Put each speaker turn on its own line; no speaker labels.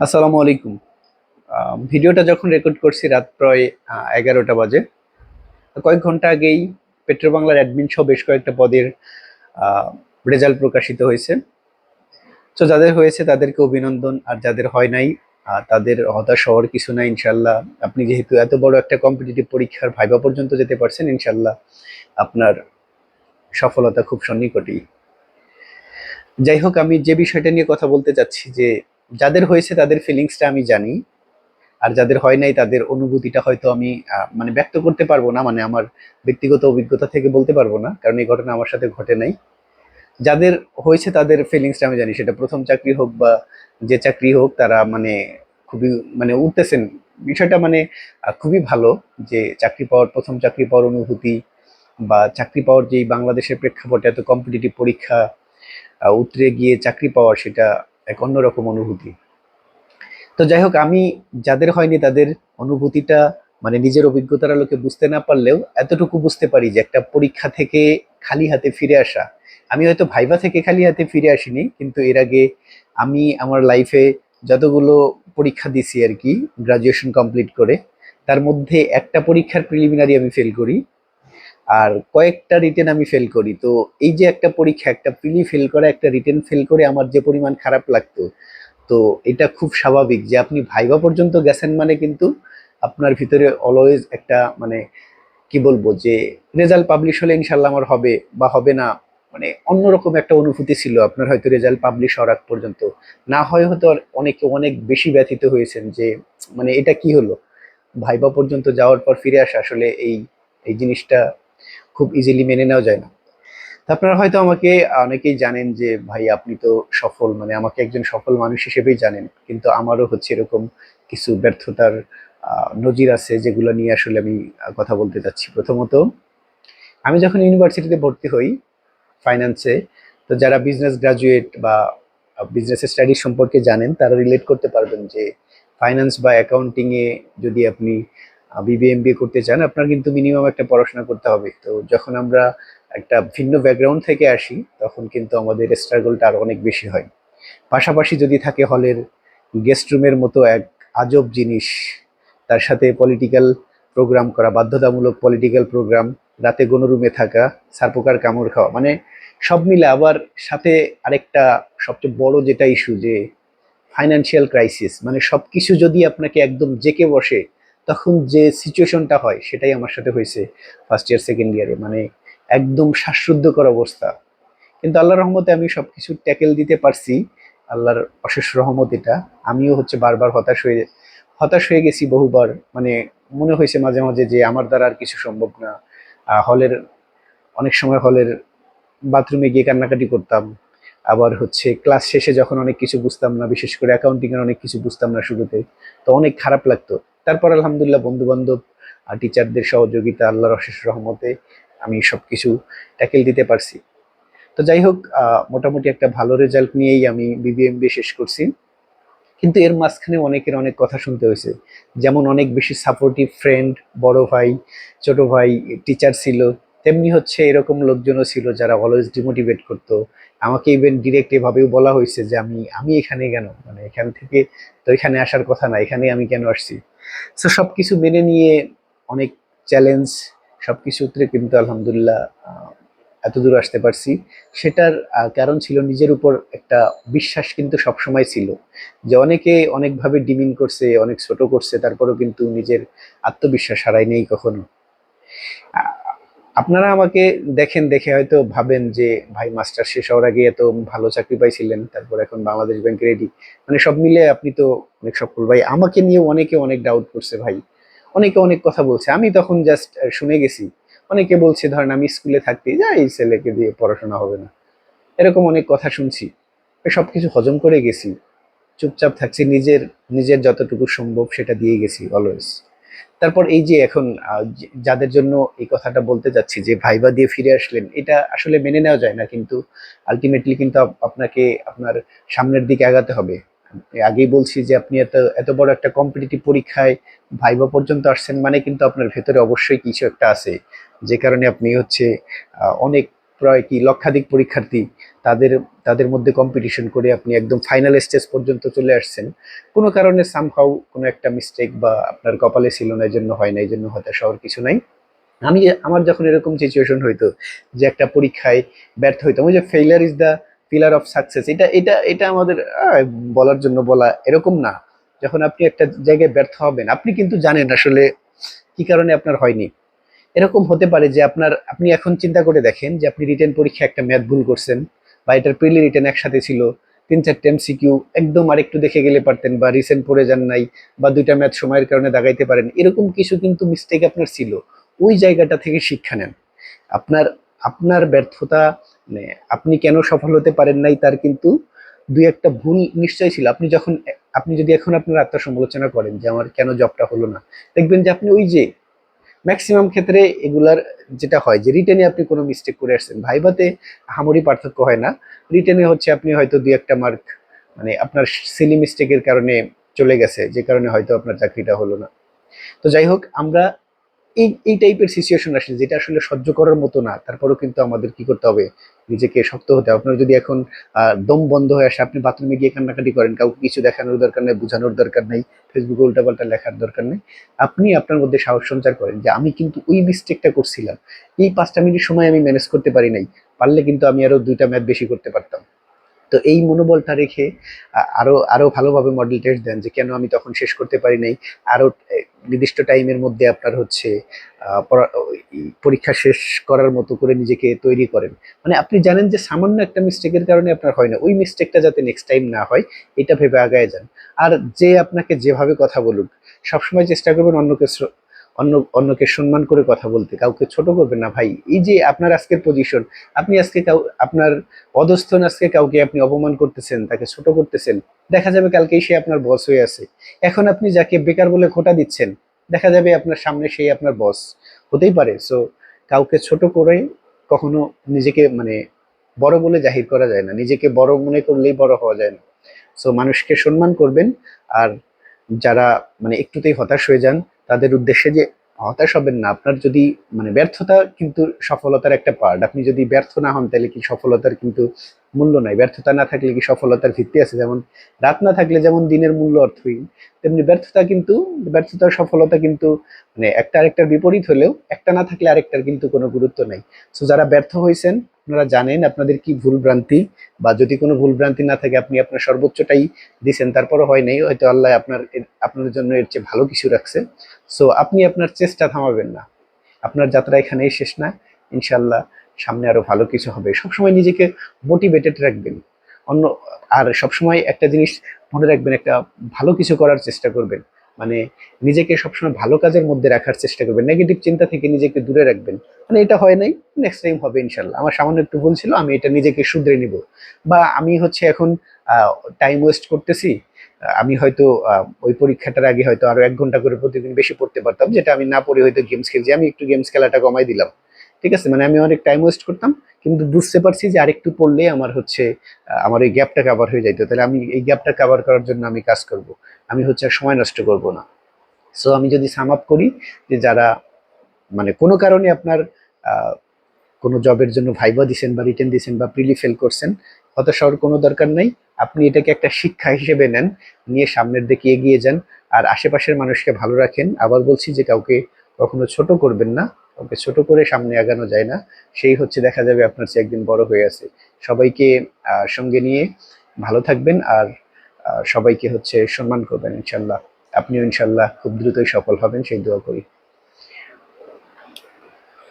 আসসালামু আলাইকুম। ভিডিওটা যখন রেকর্ড করছি রাত প্রায় 11টা বাজে। কয়েক ঘন্টা আগেই পেট্রোবাংলার অ্যাডমিন সহ বেশ কয়েকটা পদের রেজাল্ট প্রকাশিত হয়েছে। তো যাদের হয়েছে তাদেরকে অভিনন্দন, আর যাদের হয় নাই তাদের হতাশ হওয়ার কিছু নাই। ইনশাল্লাহ আপনি যেহেতু এত বড় একটা কম্পিটিটিভ পরীক্ষার ভাইবা পর্যন্ত যেতে পারছেন, ইনশাল্লাহ আপনার সফলতা খুব সন্নিকটেই। যাই হোক, আমি যে বিষয়টা নিয়ে কথা বলতে চাচ্ছি যে যাদের হয়েছে তাদের ফিলিংসটা আমি জানি, আর যাদের হয় নাই তাদের অনুভূতিটা হয়তো আমি মানে ব্যক্ত করতে পারবো না, মানে আমার ব্যক্তিগত অভিজ্ঞতা থেকে বলতে পারবো না, কারণ এই ঘটনা আমার সাথে ঘটে নাই। যাদের হয়েছে তাদের ফিলিংসটা আমি জানি, সেটা প্রথম চাকরি হোক বা যে চাকরি হোক, তারা মানে খুবই মানে উঠতেছেন। বিষয়টা মানে খুবই ভালো যে চাকরি পাওয়ার, প্রথম চাকরি পাওয়ার অনুভূতি বা চাকরি পাওয়ার যেই বাংলাদেশের প্রেক্ষাপটে এত কম্পিটিটিভ পরীক্ষা উতরে গিয়ে চাকরি পাওয়া, সেটা এক অন্যরকম অনুভূতি। তো যাই হোক, আমি যাদের হয়নি তাদের অনুভূতিটা মানে নিজের অভিজ্ঞতার আলোকে বুঝতে না পারলেও এতটুকু বুঝতে পারি যে একটা পরীক্ষা থেকে খালি হাতে ফিরে আসা। আমি হয়তো ভাইভা থেকে খালি হাতে ফিরে আসিনি, কিন্তু এর আগে আমি আমার লাইফে যতগুলো পরীক্ষা দিছি আর কি, গ্রাজুয়েশন কমপ্লিট করে, তার মধ্যে একটা পরীক্ষার প্রিলিমিনারি আমি ফেল করি, আর কয়েকটা রিটেন আমি ফেল করি। তো এই যে একটা পরীক্ষা, একটা প্রিলি ফেল করা, একটা রিটেন ফেল করে আমার যে পরিমাণ খারাপ লাগতো, তো এটা খুব স্বাভাবিক যে আপনি ভাইভা পর্যন্ত গেছেন মানে কিন্তু আপনার ভিতরে অলওয়েজ একটা মানে কি বলবো যে রেজাল্ট পাবলিশ হলে ইনশাল্লাহ আমার হবে বা হবে না, মানে অন্যরকম একটা অনুভূতি ছিল। আপনার হয়তো রেজাল্ট পাবলিশ হওয়ার আগ পর্যন্ত না হয় হয়তো আর অনেকে অনেক বেশি ব্যথিত হয়েছেন যে মানে এটা কি হলো, ভাইভা পর্যন্ত যাওয়ার পর ফিরে আসা আসলে এই এই জিনিসটা খুব ইজিলি মেনে নেওয়া যায় না। তো আপনারা হয়তো আমাকে অনেকেই জানেন যে ভাই আপনি তো সফল, মানে আমাকে একজন সফল মানুষ হিসেবেই জানেন, কিন্তু আমারও হচ্ছে এরকম কিছু ব্যর্থতার নজির আছে, যেগুলো নিয়ে আসলে আমি কথা বলতে চাচ্ছি। প্রথমত, আমি যখন ইউনিভার্সিটিতে ভর্তি হই ফাইন্যান্সে, তো যারা বিজনেস গ্রাজুয়েট বা বিজনেস স্টাডিজ সম্পর্কে জানেন তারা রিলেট করতে পারবেন যে ফাইন্যান্স বা অ্যাকাউন্টিং এ যদি আপনি বিবিএ এমবিএ করতে চান, আপনার কিন্তু মিনিমাম একটা পড়াশোনা করতে হবে। তো যখন আমরা একটা ভিন্ন ব্যাকগ্রাউন্ড থেকে আসি, তখন কিন্তু আমাদের স্ট্রাগলটা আরো অনেক বেশি হয়। পাশাপাশি যদি থাকে হলের গেস্ট রুমের মতো এক আজব জিনিস, তার সাথে পলিটিক্যাল প্রোগ্রাম করা, বাধ্যতামূলক পলিটিক্যাল প্রোগ্রাম, রাতে কোনো রুমে থাকা, সারপোকার কামড় খাওয়া, মানে সব মিলে আবার সাথে আরেকটা সবচেয়ে বড় যেটা ইস্যু যে ফাইনান্সিয়াল ক্রাইসিস, মানে সবকিছু যদি আপনাকে একদম জেকে বসে, তখন যে সিচুয়েশনটা হয় সেটাই আমার সাথে হয়েছে ফার্স্ট ইয়ার সেকেন্ড ইয়ারে, মানে একদম শ্বাসরুদ্ধকর অবস্থা। কিন্তু আল্লাহর রহমতে আমি সবকিছু ট্যাকেল দিতে পারছি। আল্লাহর অশেষ রহমত এটা। আমিও হচ্ছে বারবার হতাশ হয়ে গেছি বহুবার, মানে মনে হয়েছে মাঝে মাঝে যে আমার দ্বারা আর কিছু সম্ভব না। হলের অনেক সময় হলের বাথরুমে গিয়ে কান্নাকাটি করতাম। আবার হচ্ছে ক্লাস শেষে যখন অনেক কিছু বুঝতাম না, বিশেষ করে অ্যাকাউন্টিং এর অনেক কিছু বুঝতাম না শুরুতে, তো অনেক খারাপ লাগতো। তারপর আলহামদুলিল্লাহ বন্ধু বান্ধব আর টিচারদের সহযোগিতা, আল্লাহর অশেষ রহমতে আমি সবকিছু ট্যাকেল দিতে পারছি। তো যাই হোক, মোটামুটি একটা ভালো রেজাল্ট নিয়েই আমি বিবিএমবিএ শেষ করছি। কিন্তু এর মাঝখানে অনেকের অনেক কথা শুনতে হয়েছে। যেমন অনেক বেশি সাপোর্টিভ ফ্রেন্ড, বড় ভাই, ছোট ভাই, টিচার ছিল, তেমনি হচ্ছে এরকম লোকজনও ছিল যারা অলওয়েজ ডিমোটিভেট করতো আমাকে। ইভেন ডিরেক্ট এভাবেও বলা হয়েছে যে আমি আমি এখানে কেন, মানে এখান থেকে তো এখানে আসার কথা না, এখানে আমি কেন আসছি। সো সবকিছু মেনে নিয়ে অনেক চ্যালেঞ্জ, সবকিছুতে কিন্তু আলহামদুলিল্লাহ এতদূর আসতে পারছি। সেটার কারণ ছিল নিজের উপর একটা বিশ্বাস কিন্তু সবসময় ছিল। যে অনেকে অনেকভাবে ডিমিন করছে, অনেক ছোট করছে, তারপরেও কিন্তু নিজের আত্মবিশ্বাস হারাই নেই কখনো। আ- আপনারা আমাকে দেখেন, দেখে হয়তো ভাবেন যে ভাই মাস্টার শেষ হওয়ার আগে এত ভালো চাকরি পাইছিলেন, তারপর এখন বাংলাদেশ ব্যাংক রেডি, মানে সব মিলে আপনি তো অনেক সফল। ভাই আমাকে নিয়ে অনেকে অনেক ডাউট করছে ভাই, অনেকে অনেক কথা বলছে, আমি তখন জাস্ট শুনে গেছি। অনেকে বলছে ধরেন আমি স্কুলে থাকতেই যা এই ছেলেকে দিয়ে পড়াশোনা হবে না, এরকম অনেক কথা শুনছি। সবকিছু হজম করে গেছি, চুপচাপ থাকছি, নিজের নিজের যতটুকু সম্ভব সেটা দিয়ে গেছি অলওয়েজ। তারপর এই যে এখন যাদের জন্য এই কথাটা বলতে যাচ্ছি যে ভাইবা দিয়ে ফিরে আসলেন, এটা আসলে মেনে নেওয়া যায় না, কিন্তু আলটিমেটলি কিন্তু আপনাকে আপনার সামনের দিকে আগাতে হবে। আগেই বলছি যে আপনি এত এত বড় একটা কম্পিটিটিভ পরীক্ষায় ভাইবা পর্যন্ত আসছেন, মানে কিন্তু আপনার ভেতরে অবশ্যই কিছু একটা আছে, যে কারণে আপনি হচ্ছে অনেক প্রায় কি লক্ষাধিক পরীক্ষার্থী, তাদের তাদের মধ্যে কম্পিটিশন করে আপনি একদম ফাইনাল স্টেজ পর্যন্ত চলে আসছেন, কোনো কারণে সামহাউ কোনো একটা মিস্টেক বা আপনার কপালে ছিল না, এই জন্য হয় না, এই জন্য হতাশ হওয়ার কিছু নাই। আমি আমার যখন এরকম সিচুয়েশন হইতো যে একটা পরীক্ষায় ব্যর্থ হইতাম, ওই যে failure is the pillar of success, এটা আমাদের বলার জন্য বলা, এরকম না। যখন আপনি একটা জায়গায় ব্যর্থ হবেন, আপনি কিন্তু জানেন আসলে কি কারণে আপনার হয়নি। এরকম হতে পারে যে আপনি এখন চিন্তা করে দেখেন যে আপনি রিটেন পরীক্ষা একটা ম্যাথ ভুল করছেন, বা এটার প্রিলি রিটেন একসাথে ছিল, 3-4টা এমসিকিউ একদম আরেকটু দেখে গেলে পারতেন, বা রিসেন্ট পড়ে যান নাই, বা 2টা ম্যাথ সময়ের কারণে দাগাইতে পারেন, এরকম কিছু কিন্তু মিস্টেক আপনার ছিল। ওই জায়গাটা থেকে শিক্ষা নেন। আপনার আপনার ব্যর্থতা, মানে আপনি কেন সফল হতে পারেন নাই তার কিন্তু 2-একটা ভুল নিশ্চয় ছিল। আপনি যদি এখন আপনার আত্মসমালোচনা করেন যে আমার কেন জবটা হলো না, দেখবেন যে আপনি ওই যে ম্যাক্সিমাম ক্ষেত্রে এগুলার যেটা হয় যে রিটেনে আপনি কোনো মিস্টেক করে আসছেন, ভাইভাতে আহামরি পার্থক্য হয় না। রিটেনে হচ্ছে আপনি হয়তো 2-একটা মার্ক, মানে আপনার সিলি মিস্টেকের কারণে চলে গেছে, যে কারণে হয়তো আপনার চাকরিটা হলো না। তো যাই হোক, আমরা এই টাইপের সিচুয়েশন আসলে যেটা আসলে সহ্য করার মতো না, তারপরেও কিন্তু আমাদের কি করতে হবে, নিজেকে শক্ত হতে হবে। আপনার যদি এখন দম বন্ধ হয়ে আসে, আপনি বাথরুমে গিয়ে কান্নাকাটি করেন, কাউকে কিছু দেখানোর দরকার নেই, বোঝানোর দরকার নেই, ফেসবুকে উল্টাপাল্টা লেখার দরকার নেই। আপনি আপনার মধ্যে সাহস সঞ্চার করেন যে আমি কিন্তু ওই মিস্টেকটা করছিলাম, এই 5টা মিনিট সময় আমি ম্যানেজ করতে পারি নাই, পারলে কিন্তু আমি আরো 2টা ম্যাথ বেশি করতে পারতাম। তো এই মনোবলটা রেখে আরো আরো ভালোভাবে মডেল টেস্ট দেন যে কেন আমি তখন শেষ করতে পারি নাই। আরো নির্দিষ্ট টাইমের মধ্যে আপনার হচ্ছে পরীক্ষা শেষ করার মতো করে নিজেকে তৈরি করেন। মানে আপনি জানেন যে সামান্য একটা মিস্টেকের কারণে আপনার হয় না, ওই মিস্টেকটা যাতে নেক্সট টাইম না হয়, এটা ভেবে আগায় যান। আর যে আপনাকে যেভাবে কথা বলুক, সবসময় চেষ্টা করবেন অন্যকে সম্মান করে কথা বলতে, কাউকে ছোট করবেন না ভাই। এই যে আপনার আজকের পজিশন, আপনি আজকে আপনার অধস্তন আজকে কাউকে আপনি অপমান করতেছেন, তাকে ছোট করতেছেন, দেখা যাবে কালকেই সে আপনার বস হয়ে আছে। এখন আপনি যাকে বেকার বলে খোঁটা দিচ্ছেন, দেখা যাবে আপনার সামনে সেই আপনার বস হতেই পারে। সো কাউকে ছোট করে কখনো নিজেকে, মানে বড় বলে জাহির করা যায় না, নিজেকে বড় মনে করলেই বড় হওয়া যায় না। সো মানুষকে সম্মান করবেন। আর যারা মানে একটুতেই হতাশ হয়ে যান, তাদের উদ্দেশ্যে যে হতাশ হবেন না, আপনার যদি মানে ব্যর্থতা কিন্তু সফলতার একটা পার্ট। আপনি যদি ব্যর্থ না হন তাহলে কি সফলতার কিন্তু মূল্য নাই। ব্যর্থতা না থাকলে কি সফলতার ভিত্তি আছে? যেমন রাত না থাকলে যেমন দিনের মূল্য অর্থহীন, তেমনি ব্যর্থতার সফলতা কিন্তু মানে একটা আরেকটার বিপরীত হলেও একটা না থাকলে আরেকটার কিন্তু কোনো গুরুত্ব নাই। সো যারা ব্যর্থ হয়েছেন, আপনারা জানেন আপনাদের কি ভুল ভ্রান্তি, বা যদি কোনো ভুল ভ্রান্তি না থাকে আপনি আপনার সর্বোচ্চটাই দিছেন, তারপরও হয় নাই, হয়তো আল্লাহ আপনার জন্য এর চেয়ে ভালো কিছু রাখছে। সো আপনি আপনার চেষ্টা থামাবেন না। আপনার যাত্রা এখানেই শেষ না, ইনশাল্লাহ সামনে আরো ভালো কিছু হবে। সবসময় নিজেকে মোটিভেটেড রাখবেন। অন্য আর সবসময় একটা জিনিস মনে রাখবেন, একটা ভালো কিছু করার চেষ্টা করবেন। মানে নিজেকে সবসময় ভালো কাজের মধ্যে রাখার চেষ্টা করবেন, নেগেটিভ চিন্তা থেকে নিজেকে দূরে রাখবেন। মানে এটা হয় নাই, নেক্সট টাইম হবে ইনশাল্লাহ। আমার সামান্য একটু ভুল ছিল, আমি এটা নিজেকে শুধরে নিব। বা আমি হচ্ছে এখন টাইম ওয়েস্ট করতেছি, আমি হয়তো ওই পরীক্ষাটার আগে হয়তো আরো 1 ঘন্টা করে প্রতিদিন বেশি পড়তে পারতাম, যেটা আমি না পড়ে হয়তো গেমস খেলছি, আমি একটু গেমস খেলাটা কমাই দিলাম। ঠিক আছে, মানে আমি অনেক টাইম ওয়েস্ট করতাম, কিন্তু বুঝতে পারছি যে আরেকটু পড়লে আমার হচ্ছে আমার এই গ্যাপটা কাভার হয়ে যাইতো, তাহলে আমি এই গ্যাপটা কাভার করার জন্য আমি কাজ করব। আমি হচ্ছে আর সময় নষ্ট করব না। সো আমি যদি সাম আপ করি, যে যারা মানে কোনো কারণে আপনার আহ, কোনো জবের জন্য ভাইবা দিছেন বা রিটেন দিছেন বা প্রিলি ফেল করছেন, হতাশ হওয়ার কোনো দরকার নাই। আপনি এটাকে একটা শিক্ষা হিসেবে নেন, নিয়ে সামনের দিকে এগিয়ে যান। আর আশেপাশের মানুষকে ভালো রাখেন। আবার বলছি যে কাউকে কখনো ছোট করবেন না, কাউকে ছোট করে সামনে আগানো যায় না। সেই হচ্ছে দেখা যাবে আপনার চেয়ে একদিন বড় হয়ে আছে। সবাইকে সঙ্গে নিয়ে ভালো থাকবেন, আর সবাইকে হচ্ছে সম্মান করবেন ইনশাল্লাহ। আপনিও ইনশাল্লাহ খুব দ্রুতই সফল হবেন, সেই দোয়া করি।